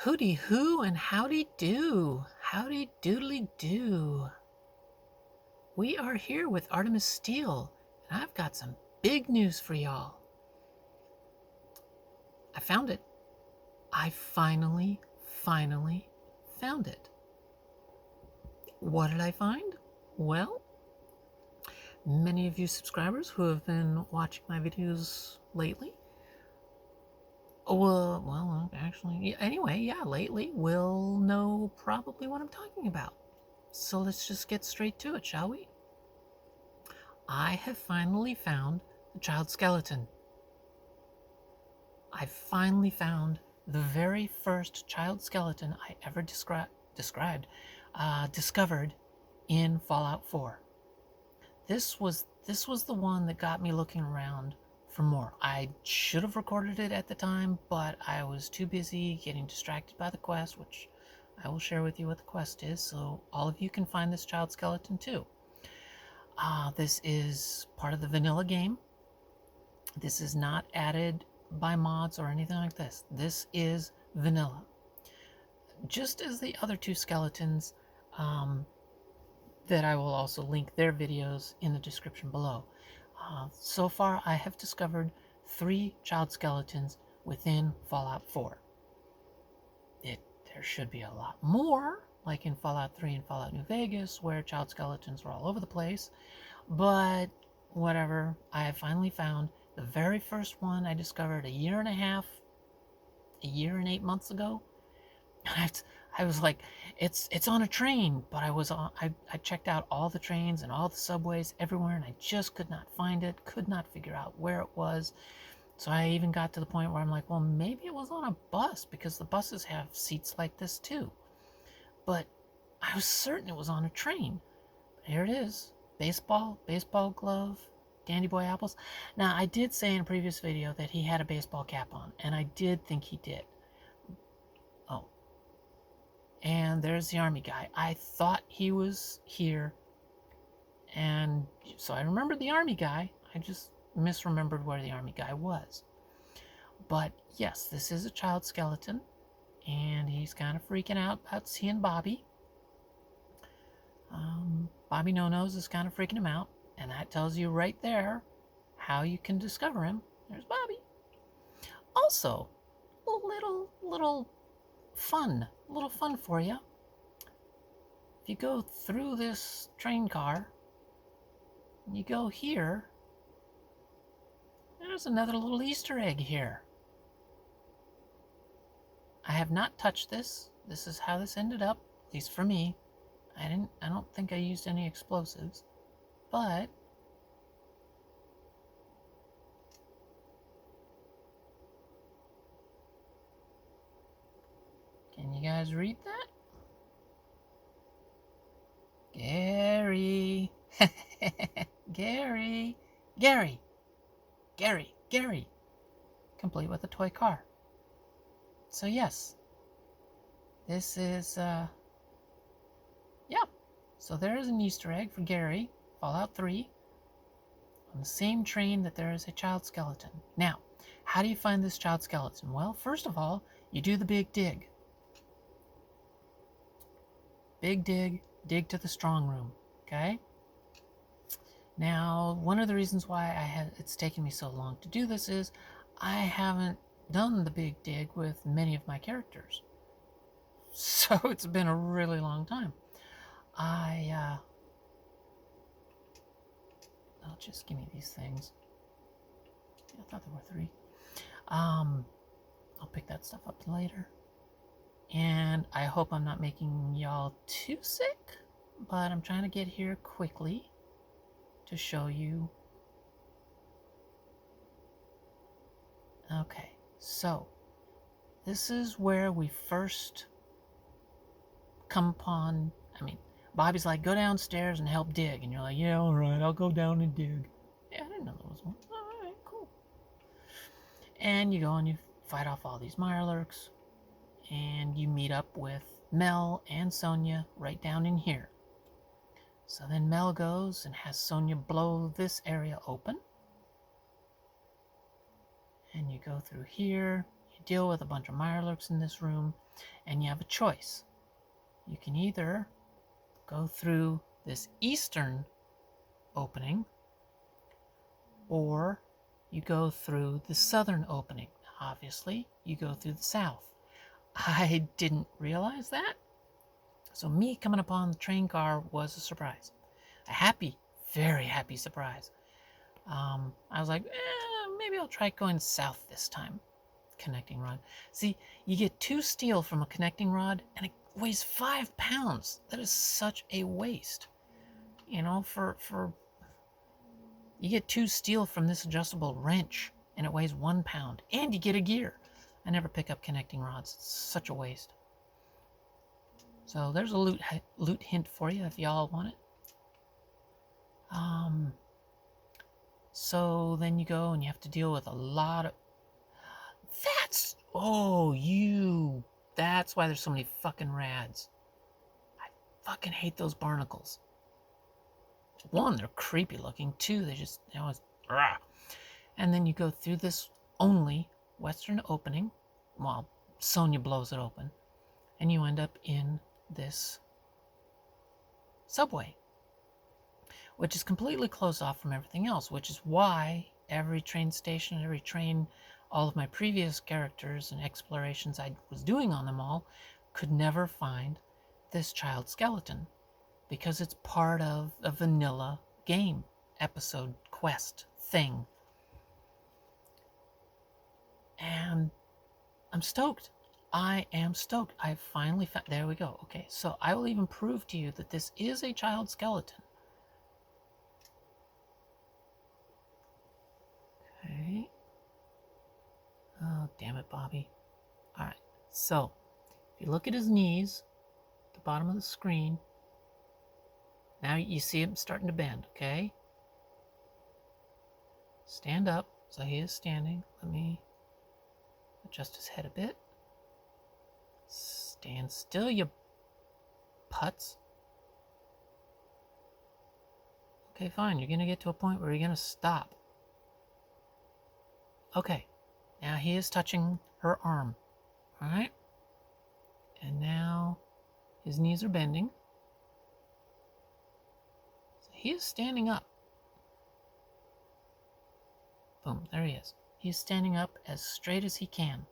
Hooty hoo and howdy do. Howdy doodly do. We are here with Artemis Steele, and I've got some big news for y'all. I found it. I finally found it. What did I find? Well, many of you subscribers who have been watching my videos lately, lately will know probably what I'm talking about. So let's just get straight to it, shall we? I have finally found the child skeleton. I finally found the very first child skeleton I ever discovered in Fallout 4. This was the one that got me looking around for more. I should have recorded it at the time, but I was too busy getting distracted by the quest, which I will share with you what the quest is, so all of you can find this child skeleton too. This is part of the vanilla game. This is not added by mods or anything like this. This is vanilla. Just as the other two skeletons that I will also link their videos in the description below. So far, I have discovered 3 child skeletons within Fallout 4. There should be a lot more, like in Fallout 3 and Fallout New Vegas, where child skeletons were all over the place. But whatever, I have finally found the very first one I discovered a year and 8 months ago. I was like, it's on a train, but I checked out all the trains and all the subways everywhere, and I just could not find it, could not figure out where it was. So I even got to the point where I'm like, well, maybe it was on a bus, because the buses have seats like this too. But I was certain it was on a train. But here it is. Baseball glove, Dandy Boy apples. Now, I did say in a previous video that he had a baseball cap on, and I did think he did. Oh. And there's the army guy. I thought he was here, and so I remembered the army guy. I just misremembered where the army guy was. But yes, this is a child skeleton, and he's kind of freaking out about seeing Bobby. Bobby No-Nose is kind of freaking him out, and that tells you right there how you can discover him. There's Bobby. Also, a little fun for you. If you go through this train car, and you go here, there's another little Easter egg here. I have not touched this. This is how this ended up, at least for me. I don't think I used any explosives, but can you guys read that? Gary. Gary. Complete with a toy car. So yes, this is, so there is an Easter egg for Gary, Fallout 3, on the same train that there is a child skeleton. Now, how do you find this child skeleton? Well, first of all, you do the big dig. Big dig, dig to the strong room, okay? Now, one of the reasons why it's taken me so long to do this is I haven't done the big dig with many of my characters. So it's been a really long time. I'll just give me these things. I thought there were 3. I'll pick that stuff up later. And I hope I'm not making y'all too sick, but I'm trying to get here quickly to show you. Okay, so this is where we first come upon, Bobby's like, go downstairs and help dig. And you're like, yeah, all right, I'll go down and dig. Yeah, I didn't know there was one. All right, cool. And you go and you fight off all these Mirelurks. And you meet up with Mel and Sonia right down in here. So then Mel goes and has Sonia blow this area open. And you go through here. You deal with a bunch of mirelurks in this room, and you have a choice. You can either go through this eastern opening, or you go through the southern opening. Obviously, you go through the south. I didn't realize that, so me coming upon the train car was a surprise. A happy, very happy surprise. I was like, maybe I'll try going south this time. Connecting rod. See, you get 2 steel from a connecting rod, and it weighs 5 pounds. That is such a waste. You know, you get 2 steel from this adjustable wrench, and it weighs 1 pound, and you get a gear. I never pick up connecting rods. It's such a waste. So there's a loot hint for you if y'all want it. So then you go and you have to deal with a lot of... That's why there's so many fucking rads. I fucking hate those barnacles. 1, they're creepy looking. 2, they always... And then you go through this only western opening. Well, Sonia blows it open. And you end up in this subway, which is completely closed off from everything else, which is why every train station, every train, all of my previous characters and explorations I was doing on them all could never find this child skeleton, because it's part of a vanilla game episode quest thing. And I'm stoked. I am stoked. I finally found... There we go. Okay, so I will even prove to you that this is a child skeleton. Okay. Oh, damn it, Bobby. Alright, so if you look at his knees, at the bottom of the screen, now you see him starting to bend, okay? Stand up. So he is standing. Let me adjust his head a bit. Stand still, you putz. Okay, fine. You're going to get to a point where you're going to stop. Okay. Now he is touching her arm. Alright? And now his knees are bending. So he is standing up. Boom, there he is. He's standing up as straight as he can.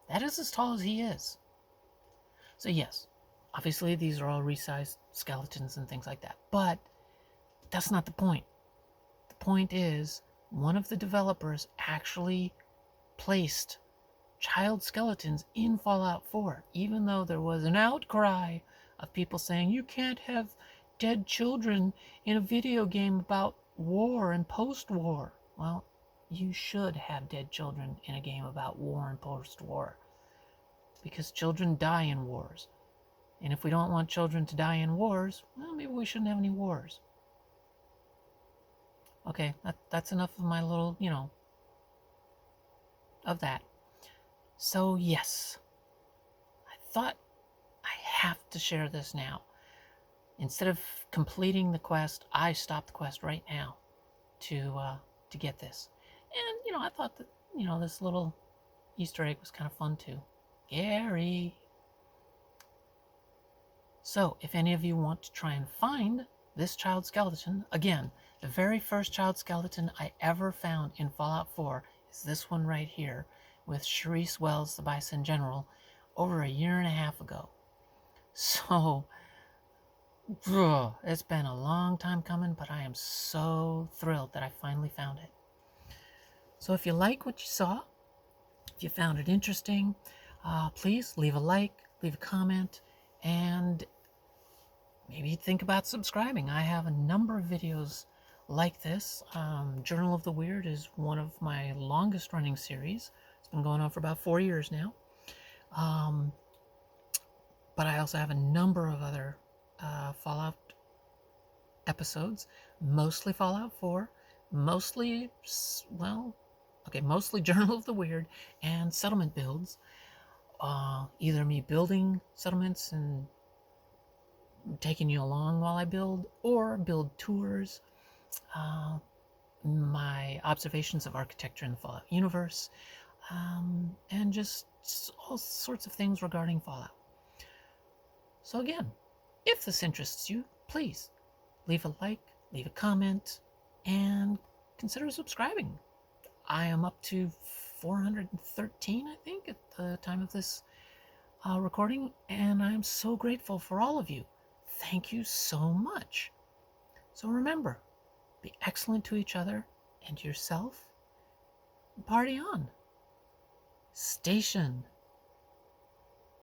That is as tall as he is. So yes, obviously these are all resized skeletons and things like that. But that's not the point. The point is, one of the developers actually placed child skeletons in Fallout 4, even though there was an outcry of people saying you can't have dead children in a video game about war and post-war. Well, you should have dead children in a game about war and post-war, because children die in wars. And if we don't want children to die in wars, well, maybe we shouldn't have any wars. Okay, that's enough of my little, of that. So yes, I thought I have to share this now. Instead of completing the quest, I stopped the quest right now to get this. And, I thought that, this little Easter egg was kind of fun too. Gary. So, if any of you want to try and find this child skeleton, again, the very first child skeleton I ever found in Fallout 4 is this one right here, with Sharice Wells, the Bison General, over 1.5 years ago. So, it's been a long time coming, but I am so thrilled that I finally found it. So if you like what you saw, if you found it interesting, please leave a like, leave a comment, and maybe think about subscribing. I have a number of videos like this. Journal of the Weird is one of my longest running series. It's been going on for about 4 years now. But I also have a number of other Fallout episodes, mostly Fallout 4, mostly Journal of the Weird and settlement builds. Either me building settlements and taking you along while I build, or build tours, my observations of architecture in the Fallout universe, and just all sorts of things regarding Fallout. So again, if this interests you, please leave a like, leave a comment, and consider subscribing. I am up to 413, I think, at the time of this recording, and I'm so grateful for all of you. Thank you so much. So remember, be excellent to each other and yourself. Party on. Station